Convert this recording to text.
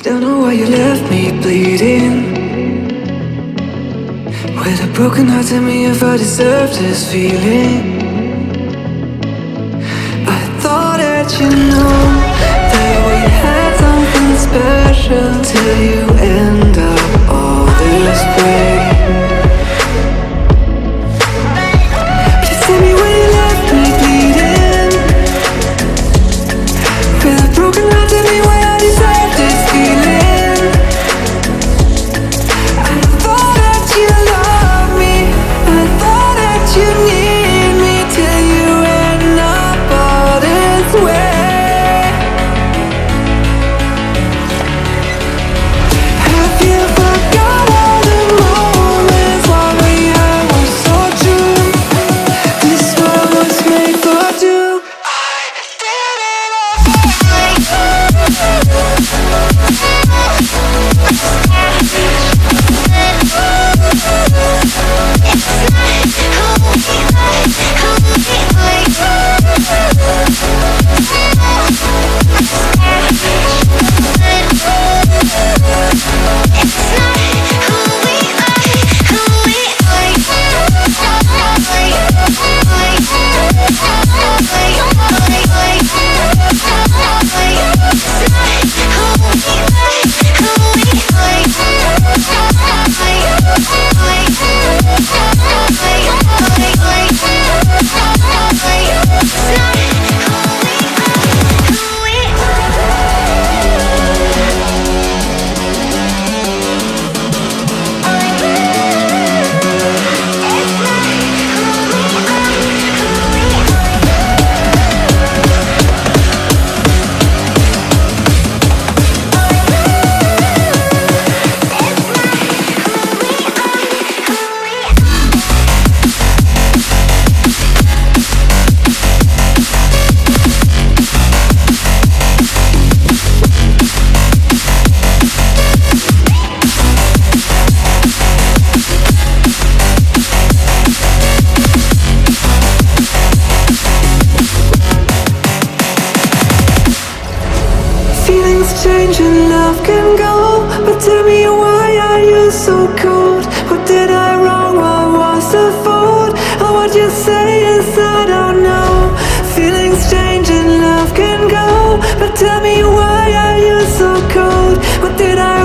Don't know why you left me bleeding. With a broken heart, tell me if I deserve this feeling. I thought that you know that we had something special, till you end up all this way. Please tell me why you left me bleeding. With a broken heart, tell me why I deserve this feeling. I thought that you loved me, I thought that you need me, till you end up all this way. Have you forgot all the moments while we had were so true? This world was made for two. I did it change and love can go, but tell me why are you so cold? What did I wrong? What was the fault? Or what you say is I don't know. Feelings change and love can go, but tell me why are you so cold? What did I